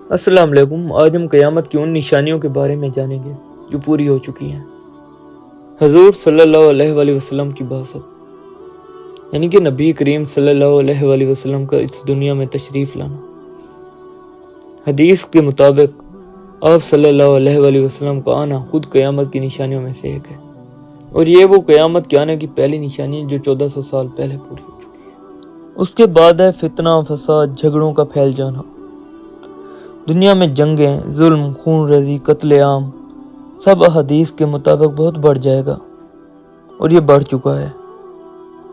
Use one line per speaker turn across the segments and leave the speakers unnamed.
السلام علیکم۔ آج ہم قیامت کی ان نشانیوں کے بارے میں جانیں گے جو پوری ہو چکی ہیں۔ حضور صلی اللہ علیہ وآلہ وسلم کی بعثت، یعنی کہ نبی کریم صلی اللہ علیہ وآلہ وسلم کا اس دنیا میں تشریف لانا۔ حدیث کے مطابق آپ صلی اللہ علیہ وآلہ وسلم کا آنا خود قیامت کی نشانیوں میں سے ایک ہے، اور یہ وہ قیامت کے آنے کی پہلی نشانی ہے جو 1400 سال پہلے پوری ہو چکی ہے۔ اس کے بعد ہے فتنہ، فساد، جھگڑوں کا پھیل جانا۔ دنیا میں جنگیں، ظلم، خون ریزی، قتل عام سب احادیث کے مطابق بہت بڑھ جائے گا، اور یہ بڑھ چکا ہے،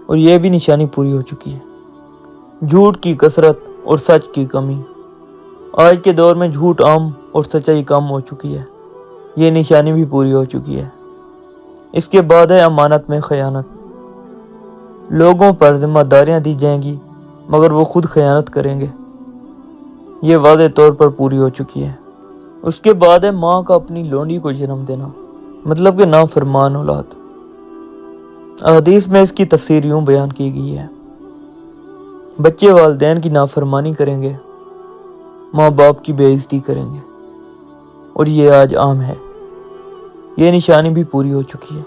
اور یہ بھی نشانی پوری ہو چکی ہے۔ جھوٹ کی کثرت اور سچ کی کمی، آج کے دور میں جھوٹ عام اور سچائی کم ہو چکی ہے، یہ نشانی بھی پوری ہو چکی ہے۔ اس کے بعد ہے امانت میں خیانت، لوگوں پر ذمہ داریاں دی جائیں گی مگر وہ خود خیانت کریں گے، یہ واضح طور پر پوری ہو چکی ہے۔ اس کے بعد ہے ماں کا اپنی لونڈی کو جنم دینا، مطلب کہ نافرمان اولاد۔ احادیث میں اس کی تفسیر یوں بیان کی گئی ہے: بچے والدین کی نافرمانی کریں گے، ماں باپ کی بے عزتی کریں گے، اور یہ آج عام ہے، یہ نشانی بھی پوری ہو چکی ہے۔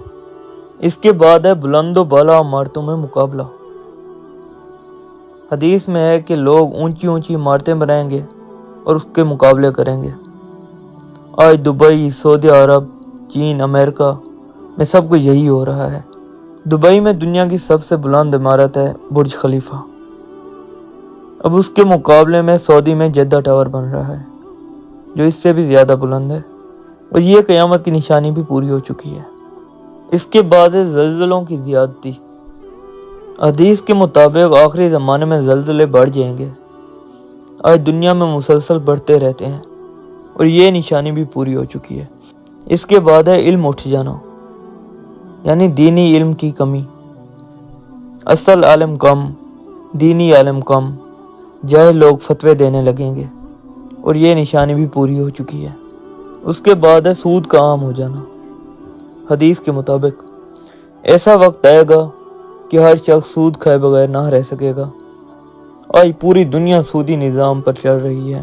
اس کے بعد ہے بلند و بالا عمارتوں میں مقابلہ۔ حدیث میں ہے کہ لوگ اونچی اونچی عمارتیں بنائیں گے اور اس کے مقابلے کریں گے۔ آج دبئی، سعودی عرب، چین، امریکہ میں سب کچھ یہی ہو رہا ہے۔ دبئی میں دنیا کی سب سے بلند عمارت ہے برج خلیفہ، اب اس کے مقابلے میں سعودی میں جدہ ٹاور بن رہا ہے جو اس سے بھی زیادہ بلند ہے، اور یہ قیامت کی نشانی بھی پوری ہو چکی ہے۔ اس کے بعد ہے زلزلوں کی زیادتی۔ حدیث کے مطابق آخری زمانے میں زلزلے بڑھ جائیں گے، آج دنیا میں مسلسل بڑھتے رہتے ہیں، اور یہ نشانی بھی پوری ہو چکی ہے۔ اس کے بعد ہے علم اٹھ جانا، یعنی دینی علم کی کمی۔ اصل عالم کم، دینی عالم کم، جاہل لوگ فتوے دینے لگیں گے، اور یہ نشانی بھی پوری ہو چکی ہے۔ اس کے بعد ہے سود کا عام ہو جانا۔ حدیث کے مطابق ایسا وقت آئے گا کہ ہر شخص سود کھائے بغیر نہ رہ سکے گا۔ آج پوری دنیا سودی نظام پر چل رہی ہے،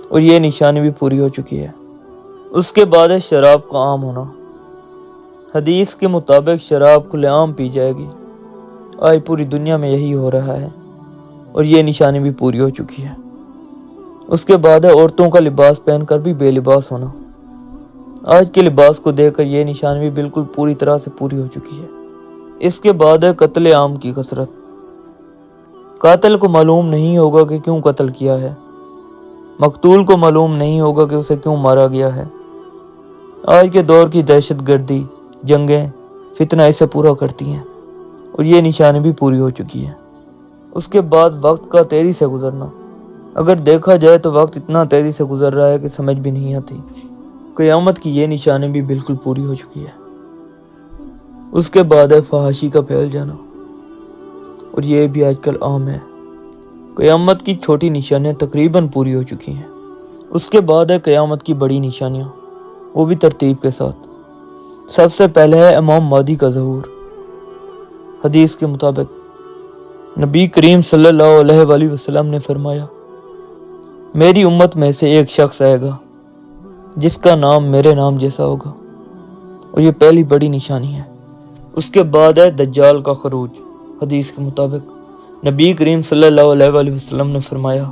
اور یہ نشانی بھی پوری ہو چکی ہے۔ اس کے بعد ہے شراب کا عام ہونا۔ حدیث کے مطابق شراب کھلے عام پی جائے گی، آج پوری دنیا میں یہی ہو رہا ہے، اور یہ نشانی بھی پوری ہو چکی ہے۔ اس کے بعد ہے عورتوں کا لباس پہن کر بھی بے لباس ہونا۔ آج کے لباس کو دیکھ کر یہ نشانی بھی بالکل پوری طرح سے پوری ہو چکی ہے۔ اس کے بعد ہے قتل عام کی کثرت۔ قاتل کو معلوم نہیں ہوگا کہ کیوں قتل کیا ہے، مقتول کو معلوم نہیں ہوگا کہ اسے کیوں مارا گیا ہے۔ آج کے دور کی دہشت گردی، جنگیں، فتنہ اسے پورا کرتی ہیں، اور یہ نشانی بھی پوری ہو چکی ہے۔ اس کے بعد وقت کا تیزی سے گزرنا۔ اگر دیکھا جائے تو وقت اتنا تیزی سے گزر رہا ہے کہ سمجھ بھی نہیں آتی۔ قیامت کی یہ نشانی بھی بالکل پوری ہو چکی ہے۔ اس کے بعد ہے فحاشی کا پھیل جانا، اور یہ بھی آج کل عام ہے۔ قیامت کی چھوٹی نشانیاں تقریباً پوری ہو چکی ہیں۔ اس کے بعد ہے قیامت کی بڑی نشانیاں، وہ بھی ترتیب کے ساتھ۔ سب سے پہلے ہے امام مہدی کا ظہور۔ حدیث کے مطابق نبی کریم صلی اللہ علیہ وآلہ وسلم نے فرمایا: میری امت میں سے ایک شخص آئے گا جس کا نام میرے نام جیسا ہوگا، اور یہ پہلی بڑی نشانی ہے۔ اس کے بعد ہے دجال کا خروج۔ حدیث کے مطابق نبی کریم صلی اللہ علیہ وآلہ وسلم نے فرمایا: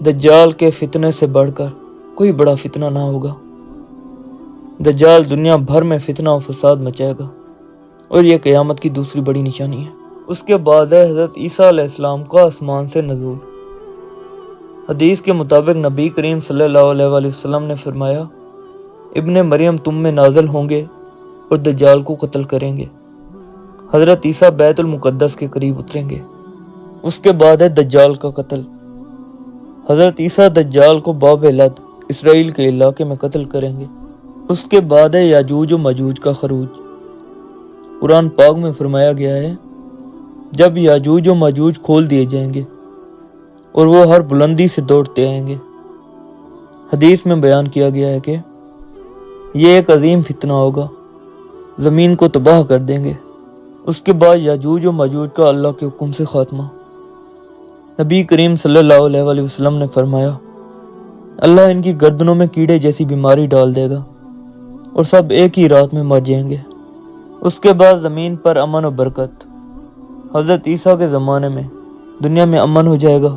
دجال کے فتنے سے بڑھ کر کوئی بڑا فتنہ نہ ہوگا۔ دجال دنیا بھر میں فتنہ و فساد مچائے گا، اور یہ قیامت کی دوسری بڑی نشانی ہے۔ اس کے بعد ہے حضرت عیسیٰ علیہ السلام کا آسمان سے نزول۔ حدیث کے مطابق نبی کریم صلی اللہ علیہ وآلہ وسلم نے فرمایا: ابن مریم تم میں نازل ہوں گے اور دجال کو قتل کریں گے۔ حضرت عیسیٰ بیت المقدس کے قریب اتریں گے۔ اس کے بعد ہے دجال کا قتل۔ حضرت عیسیٰ دجال کو باب لد، اسرائیل کے علاقے میں قتل کریں گے۔ اس کے بعد ہے یاجوج و ماجوج کا خروج۔ قرآن پاک میں فرمایا گیا ہے: جب یاجوج و ماجوج کھول دیے جائیں گے اور وہ ہر بلندی سے دوڑتے آئیں گے۔ حدیث میں بیان کیا گیا ہے کہ یہ ایک عظیم فتنہ ہوگا، زمین کو تباہ کر دیں گے۔ اس کے بعد یاجوج و ماجوج کا اللہ کے حکم سے خاتمہ۔ نبی کریم صلی اللہ علیہ وآلہ وسلم نے فرمایا: اللہ ان کی گردنوں میں کیڑے جیسی بیماری ڈال دے گا اور سب ایک ہی رات میں مر جائیں گے۔ اس کے بعد زمین پر امن و برکت۔ حضرت عیسیٰ کے زمانے میں دنیا میں امن ہو جائے گا،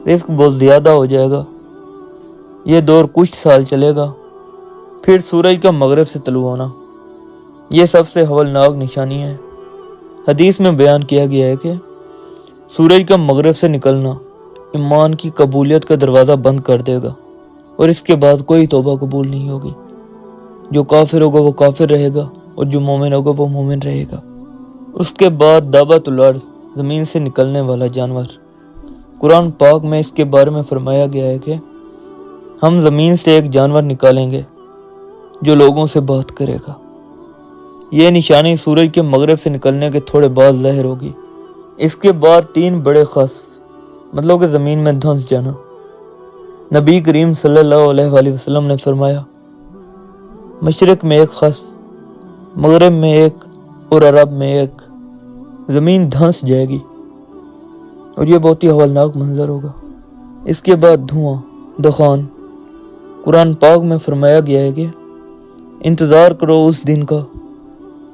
رزق بہت زیادہ ہو جائے گا۔ یہ دور کچھ سال چلے گا، پھر سورج کا مغرب سے طلوع ہونا، یہ سب سے ہولناک نشانی ہے۔ حدیث میں بیان کیا گیا ہے کہ سورج کا مغرب سے نکلنا ایمان کی قبولیت کا دروازہ بند کر دے گا، اور اس کے بعد کوئی توبہ قبول نہیں ہوگی۔ جو کافر ہوگا وہ کافر رہے گا، اور جو مومن ہوگا وہ مومن رہے گا۔ اس کے بعد دابۃ الارض، زمین سے نکلنے والا جانور۔ قرآن پاک میں اس کے بارے میں فرمایا گیا ہے کہ ہم زمین سے ایک جانور نکالیں گے جو لوگوں سے بات کرے گا۔ یہ نشانی سورج کے مغرب سے نکلنے کے تھوڑے بعد ظاہر ہوگی۔ اس کے بعد 3 بڑے خسف، مطلب کہ زمین میں دھنس جانا۔ نبی کریم صلی اللہ علیہ وآلہ وسلم نے فرمایا، مشرق میں ایک خسف، مغرب میں ایک اور عرب میں ایک، زمین دھنس جائے گی اور یہ بہت ہی ہولناک منظر ہوگا۔ اس کے بعد دھواں، دخان۔ قرآن پاک میں فرمایا گیا ہے کہ انتظار کرو اس دن کا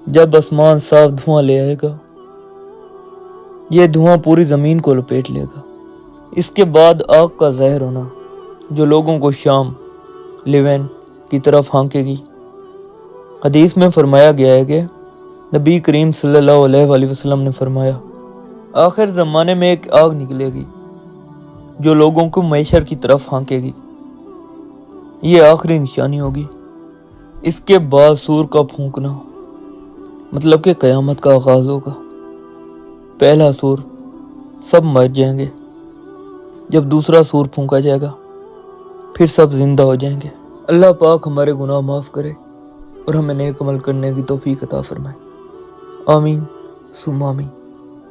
جب آسمان صاف دھواں لے آئے گا، یہ دھواں پوری زمین کو لپیٹ لے گا۔ اس کے بعد آگ کا ظاہر ہونا جو لوگوں کو شام، لیوین کی طرف ہانکے گی۔ حدیث میں فرمایا گیا ہے کہ نبی کریم صلی اللہ علیہ وآلہ وسلم نے فرمایا، آخر زمانے میں ایک آگ نکلے گی جو لوگوں کو معیشر کی طرف ہانکے گی، یہ آخری نشانی ہوگی۔ اس کے بعد سور کا پھونکنا، مطلب کہ قیامت کا آغاز ہوگا۔ پہلا سور، سب مر جائیں گے۔ جب دوسرا سور پھونکا جائے گا پھر سب زندہ ہو جائیں گے۔ اللہ پاک ہمارے گناہ معاف کرے اور ہمیں نیک عمل کرنے کی توفیق عطا فرمائے۔ آمین ثم آمین۔